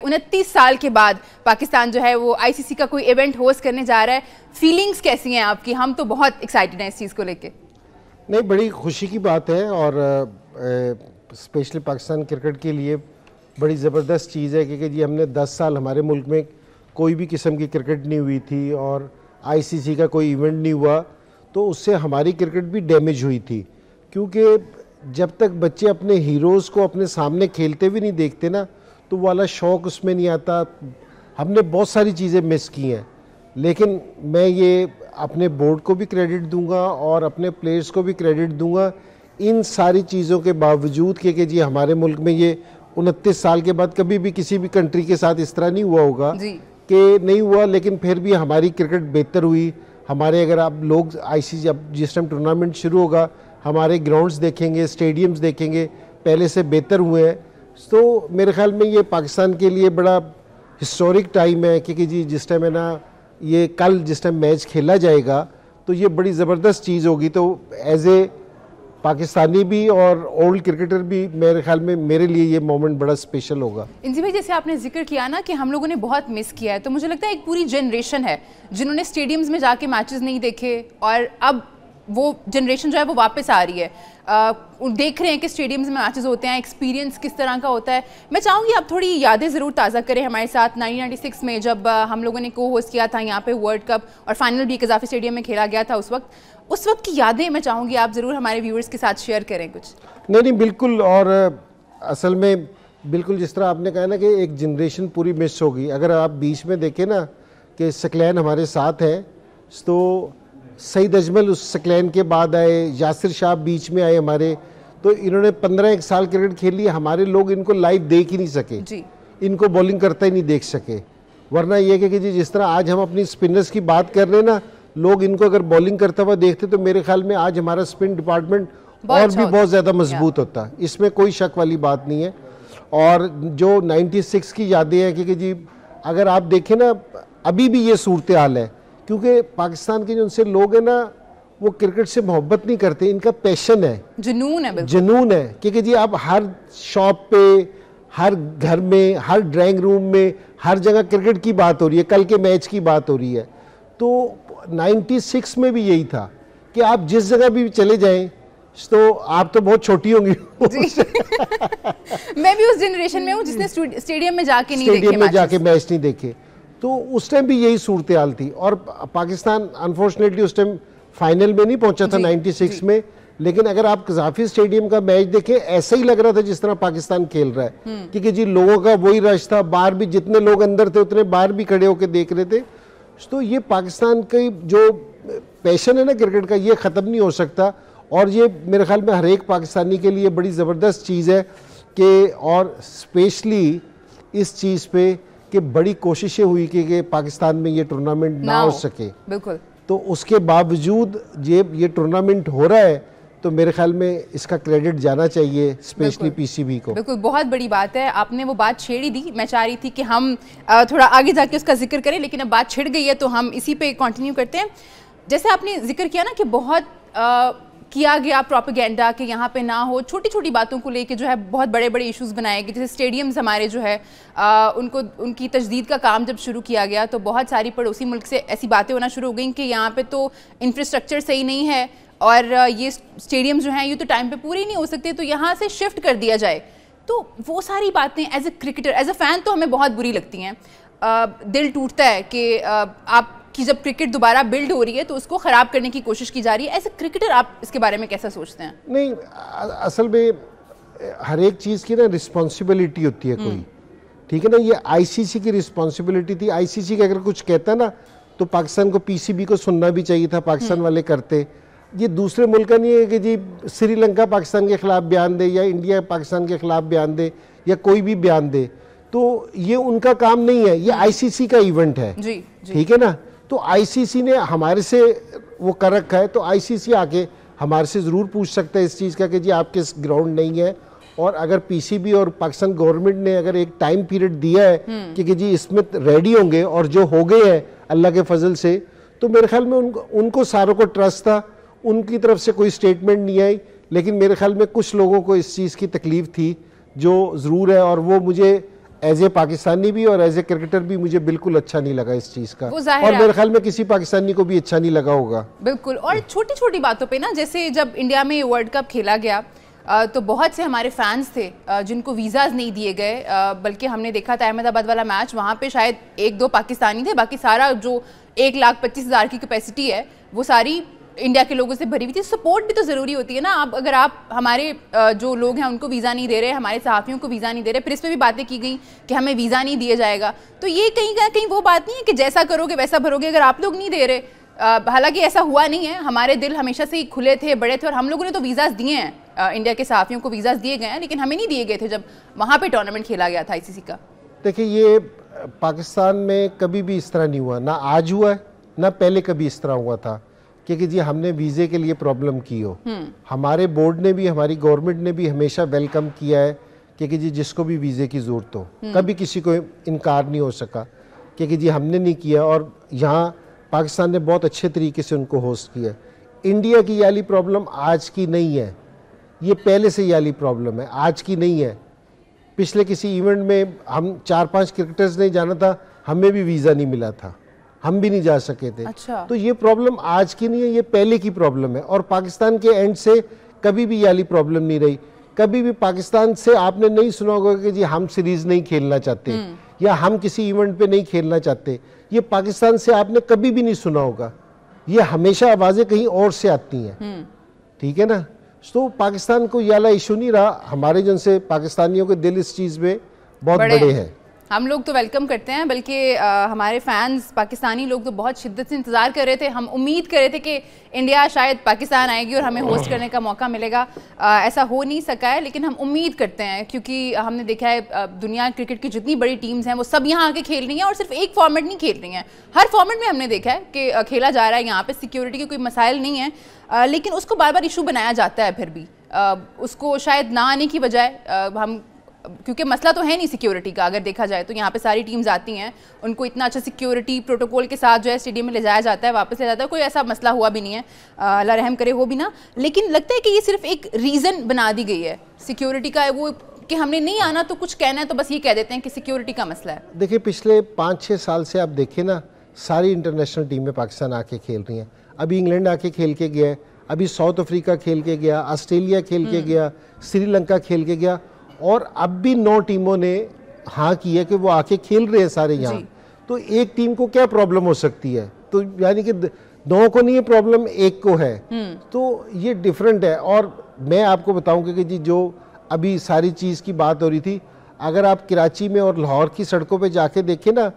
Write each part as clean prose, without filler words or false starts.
29 साल के बाद पाकिस्तान जो है वो आईसीसी का कोई इवेंट होस्ट करने जा रहा है, फीलिंग्स कैसी हैं आपकी? हम तो बहुत एक्साइटेड हैं इस चीज़ को लेके। नहीं, बड़ी खुशी की बात है और स्पेशली पाकिस्तान क्रिकेट के लिए बड़ी ज़बरदस्त चीज़ है क्योंकि जी हमने 10 साल हमारे मुल्क में कोई भी किस्म की क्रिकेट नहीं हुई थी और आईसीसी का कोई इवेंट नहीं हुआ, तो उससे हमारी क्रिकेट भी डैमेज हुई थी। क्योंकि जब तक बच्चे अपने हीरोज़ को अपने सामने खेलते भी नहीं देखते ना, तो वो वाला शौक़ उसमें नहीं आता। हमने बहुत सारी चीज़ें मिस की हैं, लेकिन मैं ये अपने बोर्ड को भी क्रेडिट दूंगा और अपने प्लेयर्स को भी क्रेडिट दूंगा इन सारी चीज़ों के बावजूद कि जी हमारे मुल्क में ये 29 साल के बाद कभी भी किसी भी कंट्री के साथ इस तरह नहीं हुआ होगा कि नहीं हुआ, लेकिन फिर भी हमारी क्रिकेट बेहतर हुई। हमारे अगर आप लोग आईसीसी अब जिस टाइम टूर्नामेंट शुरू होगा हमारे ग्राउंड्स देखेंगे, स्टेडियम्स देखेंगे, पहले से बेहतर हुए हैं। तो मेरे ख्याल में ये पाकिस्तान के लिए बड़ा हिस्टोरिक टाइम है क्योंकि जी जिस टाइम है ना ये कल जिस टाइम मैच खेला जाएगा तो ये बड़ी ज़बरदस्त चीज़ होगी। तो एज ए पाकिस्तानी भी और ओल्ड क्रिकेटर भी मेरे ख्याल में मेरे लिए ये मोमेंट बड़ा स्पेशल होगा। इंजी भाई, जैसे आपने जिक्र किया ना कि हम लोगों ने बहुत मिस किया है, तो मुझे लगता है एक पूरी जनरेशन है जिन्होंने स्टेडियम्स में जाके मैचेस नहीं देखे और अब वो जनरेशन जो है वो वापस आ रही है, देख रहे हैं कि स्टेडियम्स में मैचेस होते हैं, एक्सपीरियंस किस तरह का होता है। मैं चाहूँगी आप थोड़ी यादें ज़रूर ताज़ा करें हमारे साथ। 1996 में जब हम लोगों ने को होस्ट किया था यहाँ पे वर्ल्ड कप और फाइनल भी कज़ाफ़ी स्टेडियम में खेला गया था, उस वक्त की यादें मैं चाहूँगी आप ज़रूर हमारे व्यूअर्स के साथ शेयर करें कुछ। नहीं, बिल्कुल। और असल में बिल्कुल जिस तरह आपने कहा ना कि एक जनरेशन पूरी मिस होगी। अगर आप बीच में देखें ना कि सकलैन हमारे साथ है, तो सईद अजमल उस सकलैन के बाद आए, यासिर शाह बीच में आए हमारे, तो इन्होंने 15 साल क्रिकेट खेली। हमारे लोग इनको लाइव देख ही नहीं सके जी। इनको बॉलिंग करता ही नहीं देख सके। वरना यह कि जी जिस तरह आज हम अपनी स्पिनर्स की बात कर रहे हैं ना, लोग इनको अगर बॉलिंग करता हुआ देखते तो मेरे ख्याल में आज हमारा स्पिन डिपार्टमेंट और भी बहुत ज़्यादा मजबूत होता। इसमें कोई शक वाली बात नहीं है। और जो 96 की यादें हैं क्योंकि जी अगर आप देखें ना अभी भी ये सूरत हाल है क्योंकि पाकिस्तान के जो उनसे लोग हैं ना वो क्रिकेट से मोहब्बत नहीं करते, इनका पैशन है, जुनून है क्योंकि जी आप हर शॉप पे, हर घर में, हर ड्राइंग रूम में, हर जगह क्रिकेट की बात हो रही है, कल के मैच की बात हो रही है। तो 96 में भी यही था कि आप जिस जगह भी चले जाएं, तो आप तो बहुत छोटी होंगी मैं भी उस जनरेशन में हूँ जिसने स्टेडियम में जाके मैच नहीं देखे। तो उस टाइम भी यही सूरत हाल थी और पाकिस्तान अनफॉर्चुनेटली उस टाइम फाइनल में नहीं पहुंचा था 96 में, लेकिन अगर आप कज़ाफ़ी स्टेडियम का मैच देखें ऐसा ही लग रहा था जिस तरह पाकिस्तान खेल रहा है क्योंकि जी लोगों का वही रश था, बाहर भी जितने लोग अंदर थे उतने बाहर भी खड़े होकर देख रहे थे। तो ये पाकिस्तान की जो पैशन है ना क्रिकेट का, ये ख़त्म नहीं हो सकता और ये मेरे ख्याल में हर एक पाकिस्तानी के लिए बड़ी ज़बरदस्त चीज़ है कि और स्पेशली इस चीज़ पे कि बड़ी कोशिशें हुई कि पाकिस्तान में ये टूर्नामेंट ना हो सके। बिल्कुल। तो उसके बावजूद ये टूर्नामेंट हो रहा है तो मेरे ख्याल में इसका क्रेडिट जाना चाहिए स्पेशली पीसीबी को। बिल्कुल, बहुत बड़ी बात है। आपने वो बात छेड़ी दी, मैं चाह रही थी कि हम थोड़ा आगे जाके उसका जिक्र करें, लेकिन अब बात छिड़ गई है तो हम इसी पे कंटिन्यू करते हैं। जैसे आपने जिक्र किया ना कि बहुत किया गया प्रोपेगेंडा कि यहाँ पे ना हो, छोटी छोटी बातों को लेके जो है बहुत बड़े बड़े इश्यूज बनाए गए। जैसे स्टेडियम्स हमारे जो है उनकी तजदीद का काम जब शुरू किया गया तो बहुत सारी पड़ोसी मुल्क से ऐसी बातें होना शुरू हो गई कि यहाँ पे तो इंफ्रास्ट्रक्चर सही नहीं है और ये स्टेडियम जो हैं ये तो टाइम पे पूरे ही नहीं हो सकते, तो यहाँ से शिफ्ट कर दिया जाए। तो वो सारी बातें as a cricketer, as a fan तो हमें बहुत बुरी लगती हैं। दिल टूटता है कि आपकी जब क्रिकेट दोबारा बिल्ड हो रही है तो उसको ख़राब करने की कोशिश की जा रही है। एज ए क्रिकेटर आप इसके बारे में कैसा सोचते हैं? नहीं, असल में हर एक चीज़ की ना रिस्पॉन्सिबिलिटी होती है कोई, ठीक है ना। ये आईसीसी की रिस्पॉन्सिबिलिटी थी। आईसीसी का अगर कुछ कहता ना तो पाकिस्तान को पीसीबी को सुनना भी चाहिए था, पाकिस्तान वाले करते। ये दूसरे मुल्क का नहीं है कि जी श्रीलंका पाकिस्तान के खिलाफ बयान दे या इंडिया पाकिस्तान के खिलाफ बयान दे या कोई भी बयान दे, तो ये उनका काम नहीं है, ये आईसीसी का इवेंट है, ठीक है ना। तो आईसीसी ने हमारे से वो कर रखा है, तो आईसीसी आके हमारे से ज़रूर पूछ सकता है इस चीज़ का कि जी आपके ग्राउंड नहीं है। और अगर पीसीबी और पाकिस्तान गवर्नमेंट ने अगर एक टाइम पीरियड दिया है कि जी इसमें रेडी होंगे और जो हो गए हैं अल्लाह के फजल से, तो मेरे ख्याल में उनको सारों को ट्रस्ट था, उनकी तरफ से कोई स्टेटमेंट नहीं आई। लेकिन मेरे ख्याल में कुछ लोगों को इस चीज़ की तकलीफ़ थी जो ज़रूर है, और वो मुझे एज ए पाकिस्तानी भी और एज ए क्रिकेटर भी मुझे बिल्कुल अच्छा नहीं लगा इस चीज़ का, और मेरे ख्याल में किसी पाकिस्तानी को भी अच्छा नहीं लगा होगा। बिल्कुल। और छोटी छोटी बातों पे ना, जैसे जब इंडिया में वर्ल्ड कप खेला गया तो बहुत से हमारे फैंस थे जिनको वीज़ाज नहीं दिए गए, बल्कि हमने देखा था अहमदाबाद वाला मैच, वहाँ पे शायद 1-2 पाकिस्तानी थे, बाकी सारा जो 1,25,000 की कैपेसिटी है वो सारी इंडिया के लोगों से भरी हुई थी। सपोर्ट भी तो ज़रूरी होती है ना। अब अगर आप हमारे जो लोग हैं उनको वीज़ा नहीं दे रहे, हमारे सहाफ़ियों को वीज़ा नहीं दे रहे, फिर इस पर भी बातें की गई कि हमें वीज़ा नहीं दिया जाएगा, तो ये कहीं ना कहीं वो बात नहीं है कि जैसा करोगे वैसा भरोगे। अगर आप लोग नहीं दे रहे, हालांकि ऐसा हुआ नहीं है, हमारे दिल हमेशा से ही खुले थे, बड़े थे, और हम लोगों ने तो वीज़ाज दिए हैं, इंडिया के सहाफ़ियों को वीज़ाज दिए गए हैं, लेकिन हमें नहीं दिए गए थे जब वहाँ पर टूर्नामेंट खेला गया था ICC का। देखिए, ये पाकिस्तान में कभी भी इस तरह नहीं हुआ, ना आज हुआ है ना पहले कभी इस तरह हुआ था कि जी हमने वीज़े के लिए प्रॉब्लम की हो। हमारे बोर्ड ने भी, हमारी गवर्नमेंट ने भी हमेशा वेलकम किया है कि जी जिसको भी वीज़े की ज़रूरत हो, कभी किसी को इनकार नहीं हो सका कि जी हमने नहीं किया, और यहाँ पाकिस्तान ने बहुत अच्छे तरीके से उनको होस्ट किया। इंडिया की ये वाली प्रॉब्लम आज की नहीं है, ये पहले से ये वाली प्रॉब्लम है, आज की नहीं है। पिछले किसी इवेंट में हम 4-5 क्रिकेटर्स ने जाना था, हमें भी वीज़ा नहीं मिला था, हम भी नहीं जा सके थे। अच्छा। तो ये प्रॉब्लम आज की नहीं है, ये पहले की प्रॉब्लम है, और पाकिस्तान के एंड से कभी भी ये वाली प्रॉब्लम नहीं रही। कभी भी पाकिस्तान से आपने नहीं सुना होगा कि जी हम सीरीज नहीं खेलना चाहते या हम किसी इवेंट पे नहीं खेलना चाहते, ये पाकिस्तान से आपने कभी भी नहीं सुना होगा। ये हमेशा आवाज़ें कहीं और से आती हैं, ठीक है ना। तो पाकिस्तान को ये वाला इशू नहीं रहा, हमारे जन से पाकिस्तानियों के दिल इस चीज़ में बहुत बड़े हैं। हम लोग तो वेलकम करते हैं, बल्कि हमारे फैंस पाकिस्तानी लोग तो बहुत शिद्दत से इंतज़ार कर रहे थे। हम उम्मीद कर रहे थे कि इंडिया शायद पाकिस्तान आएगी और हमें होस्ट करने का मौका मिलेगा। ऐसा हो नहीं सका है, लेकिन हम उम्मीद करते हैं, क्योंकि हमने देखा है दुनिया क्रिकेट की जितनी बड़ी टीम्स हैं वो सब यहाँ आके खेल रही हैं, और सिर्फ एक फॉर्मेट नहीं खेल रही हैं, हर फॉर्मेट में हमने देखा है कि खेला जा रहा है। यहाँ पर सिक्योरिटी के कोई मसाइल नहीं है, लेकिन उसको बार बार इशू बनाया जाता है। फिर भी उसको शायद ना आने की बजाय हम, क्योंकि मसला तो है नहीं सिक्योरिटी का, अगर देखा जाए तो यहाँ पे सारी टीम्स आती हैं, उनको इतना अच्छा सिक्योरिटी प्रोटोकॉल के साथ जो है स्टेडियम में ले जाया जाता है, वापस ले जाता है, कोई ऐसा मसला हुआ भी नहीं है, अल्लाह रहम करे हो भी ना। लेकिन लगता है कि ये सिर्फ एक रीज़न बना दी गई है सिक्योरिटी का, वो कि हमने नहीं आना तो कुछ कहना है तो बस ये कह देते हैं कि सिक्योरिटी का मसला है। देखिए, पिछले 5-6 साल से आप देखें ना, सारी इंटरनेशनल टीमें पाकिस्तान आके खेल रही हैं। अभी इंग्लैंड आके खेल के गया है, अभी साउथ अफ्रीका खेल के गया, ऑस्ट्रेलिया खेल के गया, श्रीलंका खेल के गया, और अब भी 9 टीमों ने हाँ की है कि वो आके खेल रहे हैं सारे यहाँ। तो एक टीम को क्या प्रॉब्लम हो सकती है? तो यानी कि 9 को नहीं है प्रॉब्लम, एक को है। तो ये डिफरेंट है। और मैं आपको बताऊं कि जी जो अभी सारी चीज़ की बात हो रही थी, अगर आप कराची में और लाहौर की सड़कों पे जाके देखें ना,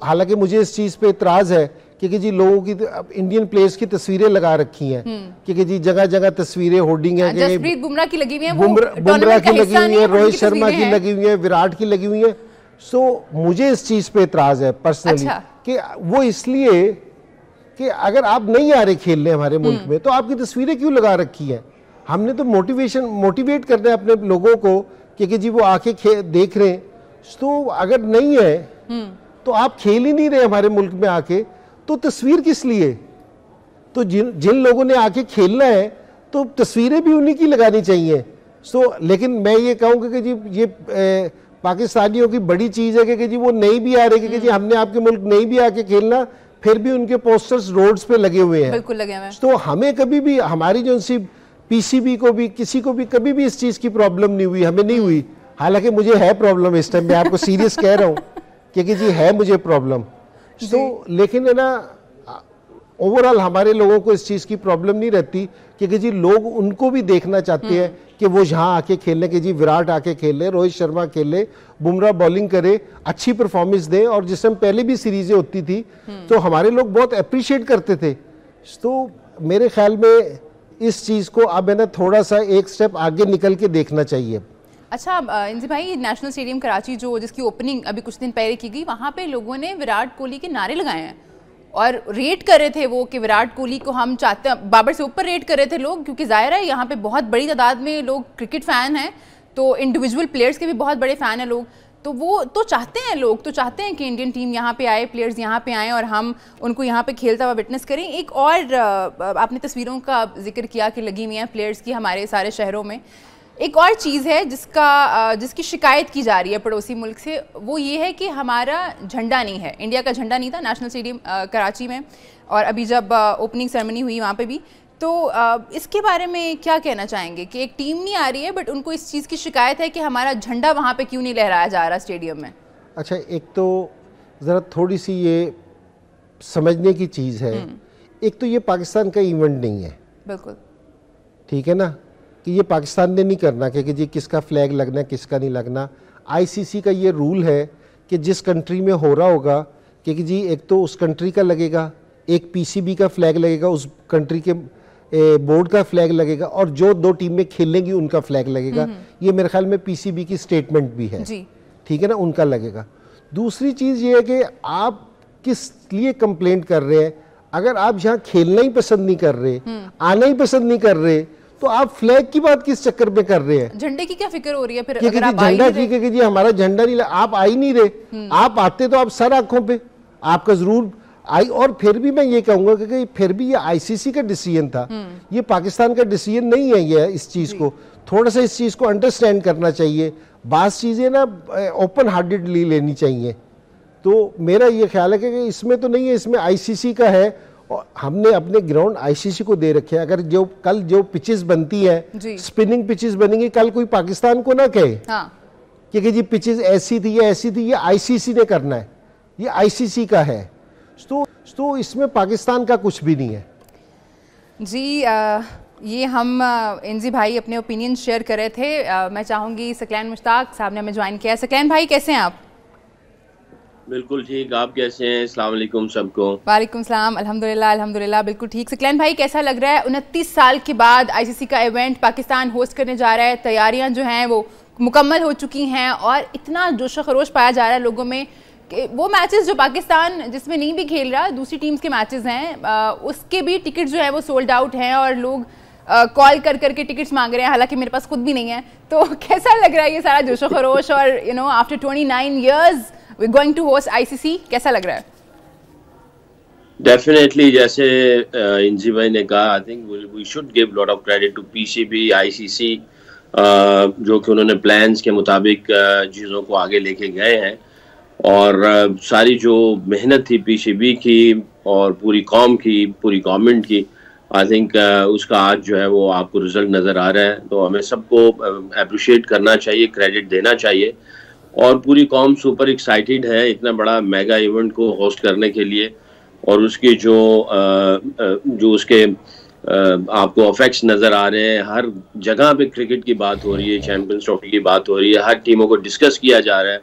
हालांकि मुझे इस चीज़ पे इतराज़ है कि जी लोगों की इंडियन प्लेयर्स की तस्वीरें लगा रखी हैं कि जी जगह जगह तस्वीरें, होर्डिंग है, जसप्रीत बुमराह की लगी हुई है, बुमराह की लगी हुई है, रोहित शर्मा की लगी हुई है, विराट की लगी हुई है। मुझे इस चीज़ पे इतराज़ है पर्सनली कि वो इसलिए कि अगर आप नहीं आ रहे खेलने हमारे मुल्क में तो आपकी तस्वीरें क्यों लगा रखी है? हमने तो मोटिवेट करना है अपने लोगों को कि जी वो आके देख रहे हैं। तो अगर नहीं है तो आप खेल ही नहीं रहे हमारे मुल्क में आके, तो तस्वीर किस लिए? तो जिन लोगों ने आके खेलना है तो तस्वीरें भी उन्हीं की लगानी चाहिए। लेकिन मैं ये कहूँगा कि जी ये पाकिस्तानियों की बड़ी चीज़ है कि जी वो नहीं भी आ रहे कि जी हमने आपके मुल्क नहीं भी आके खेलना, फिर भी उनके पोस्टर्स रोड्स पे लगे हुए हैं। बिल्कुल लगे हुए हैं। तो हमें कभी भी, हमारी जो सी PCB को भी, किसी को भी कभी भी इस चीज़ की प्रॉब्लम नहीं हुई, हमें नहीं हुई। हालांकि मुझे है प्रॉब्लम, इस टाइम मैं आपको सीरियस कह रहा हूँ कि जी है मुझे प्रॉब्लम। लेकिन है ना, ओवरऑल हमारे लोगों को इस चीज़ की प्रॉब्लम नहीं रहती क्योंकि जी लोग उनको भी देखना चाहते हैं कि वो यहाँ आके खेलने के, जी विराट आके खेले, रोहित शर्मा खेले, बुमराह बॉलिंग करे, अच्छी परफॉर्मेंस दे। और जिस टाइम पहले भी सीरीजें होती थी तो हमारे लोग बहुत अप्रिशिएट करते थे। तो मेरे ख्याल में इस चीज़ को अब है ना थोड़ा सा एक स्टेप आगे निकल के देखना चाहिए। अच्छा इंजी भाई, नेशनल स्टेडियम कराची जिसकी ओपनिंग अभी कुछ दिन पहले की गई, वहाँ पे लोगों ने विराट कोहली के नारे लगाए हैं और रेट कर रहे थे वो कि विराट कोहली को हम चाहते हैं, बाबर से ऊपर रेट कर रहे थे लोग, क्योंकि जाहिर है यहाँ पे बहुत बड़ी तादाद में लोग क्रिकेट फ़ैन हैं, तो इंडिविजुअल प्लेयर्स के भी बहुत बड़े फ़ैन हैं लोग। तो वो तो चाहते हैं, लोग तो चाहते हैं कि इंडियन टीम यहाँ पे आए, प्लेयर्स यहाँ पे आएँ और हम उनको यहाँ पे खेलता हुआ विटनेस करें। एक और आपने तस्वीरों का जिक्र किया कि लगी हुई हैं प्लेयर्स की हमारे सारे शहरों में, एक और चीज़ है जिसकी शिकायत की जा रही है पड़ोसी मुल्क से, वो ये है कि हमारा झंडा नहीं है, इंडिया का झंडा नहीं था नेशनल स्टेडियम कराची में, और अभी जब ओपनिंग सेरेमनी हुई वहाँ पे भी। तो इसके बारे में क्या कहना चाहेंगे कि एक टीम नहीं आ रही है बट उनको इस चीज़ की शिकायत है कि हमारा झंडा वहाँ पे क्यों नहीं लहराया जा रहा स्टेडियम में? अच्छा, एक तो ज़रा थोड़ी सी ये समझने की चीज़ है, एक तो ये पाकिस्तान का इवेंट नहीं है, बिल्कुल ठीक है ना, कि ये पाकिस्तान ने नहीं करना कि जी किसका फ्लैग लगना है किसका नहीं लगना। आईसीसी का ये रूल है कि जिस कंट्री में हो रहा होगा कि जी एक तो उस कंट्री का लगेगा, एक पीसीबी का फ्लैग लगेगा, उस कंट्री के बोर्ड का फ्लैग लगेगा, और जो दो टीमें खेलेंगी उनका फ्लैग लगेगा। ये मेरे ख्याल में पीसीबी की स्टेटमेंट भी है, ठीक है ना, उनका लगेगा। दूसरी चीज़ ये है कि आप किस लिए कंप्लेंट कर रहे हैं। अगर आप यहाँ खेलना ही पसंद नहीं कर रहे, आना ही पसंद नहीं कर रहे, तो आप फ्लैग की बात किस चक्कर में कर रहे हैं? झंडे की क्या फिक्र हो रही है फिर? अगर आप झंडा ठीक है कि जी हमारा झंडा नहीं, आप आ ही नहीं रहे। आप आते तो आप सर आंखों पे आपका जरूर आई। और फिर भी मैं ये कहूंगा कि फिर भी ये आईसीसी का डिसीजन था, ये पाकिस्तान का डिसीजन नहीं है। ये इस चीज को थोड़ा सा इस चीज को अंडरस्टैंड करना चाहिए। बात चीजें ना ओपन हार्टेडली लेनी चाहिए। तो मेरा ये ख्याल है कि इसमें तो नहीं है, इसमें आईसीसी का है, और हमने अपने ग्राउंड आईसीसी को दे रखे हैं। अगर जो कल जो पिचेस बनती है, स्पिनिंग पिचेस बनेंगी, कल कोई पाकिस्तान को ना कहे कि जी पिचेस ऐसी थी या ऐसी थी, ये आईसीसी ने करना है, ये आईसीसी का है। तो इसमें पाकिस्तान का कुछ भी नहीं है जी। ये हम इंजी भाई अपने ओपिनियन शेयर कर रहे थे। मैं चाहूंगी सकलैन मुश्ताक साहब ने हमें ज्वाइन किया। सकलैन भाई कैसे हैं आप? बिल्कुल ठीक, आप कैसे हैं? अस्सलाम वालेकुम सबको। वालेकुम सलाम, अल्हम्दुलिल्लाह अल्हम्दुलिल्लाह बिल्कुल ठीक। सकलैन भाई कैसा लग रहा है 29 साल के बाद आईसीसी का इवेंट पाकिस्तान होस्ट करने जा रहा है? तैयारियां जो हैं वो मुकम्मल हो चुकी हैं और इतना जोशो खरोश पाया जा रहा है लोगों में कि वो मैचेस जो पाकिस्तान जिसमें नहीं भी खेल रहा, दूसरी टीम्स के मैचेस हैं, उसके भी टिकट जो है वो सोल्ड आउट हैं और लोग कॉल कर करके टिकट्स मांग रहे हैं, हालांकि मेरे पास खुद भी नहीं है। तो कैसा लग रहा है ये सारा जोशो खरोश? और you know after 29 years we're going to host ICC, कैसा लग रहा है? डेफिनेटली, जैसे इंजी भाई ने कहा, I think we should give lot of credit to PCB, ICC, जो कि उन्होंने प्लान्स के मुताबिक चीज़ों को आगे लेके गए हैं। और सारी जो मेहनत थी पीसीबी की और पूरी कौम की, पूरी गवर्नमेंट की, आई थिंक उसका आज जो है वो आपको रिजल्ट नज़र आ रहा है। तो हमें सबको अप्रिशिएट करना चाहिए, क्रेडिट देना चाहिए। और पूरी कौम सुपर एक्साइटेड है इतना बड़ा मेगा इवेंट को होस्ट करने के लिए। और उसके जो उसके आपको इफेक्ट्स नज़र आ रहे हैं, हर जगह पे क्रिकेट की बात हो रही है, चैंपियंस ट्रॉफी की बात हो रही है, हर टीमों को डिस्कस किया जा रहा है।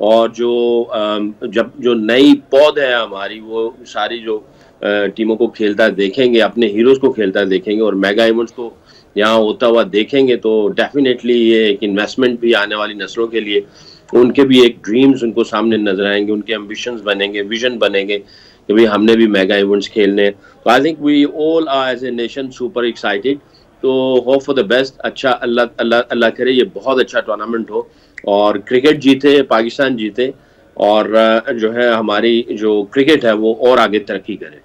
और जो नई पौध है हमारी, वो सारी जो टीमों को खेलता देखेंगे, अपने हीरोज़ को खेलता देखेंगे और मेगा इवेंट्स को यहाँ होता हुआ देखेंगे, तो डेफिनेटली ये एक इन्वेस्टमेंट भी आने वाली नस्लों के लिए, उनके भी एक ड्रीम्स उनको सामने नजर आएंगे, उनके एम्बिशंस बनेंगे, विजन बनेंगे कि भाई हमने भी मेगा इवेंट्स खेलने। तो I think we all are as a nation super excited. तो होप फॉर द बेस्ट। अच्छा, अल्लाह करे ये बहुत अच्छा टूर्नामेंट हो और क्रिकेट जीते, पाकिस्तान जीते, और जो है हमारी जो क्रिकेट है वो और आगे तरक्की करे।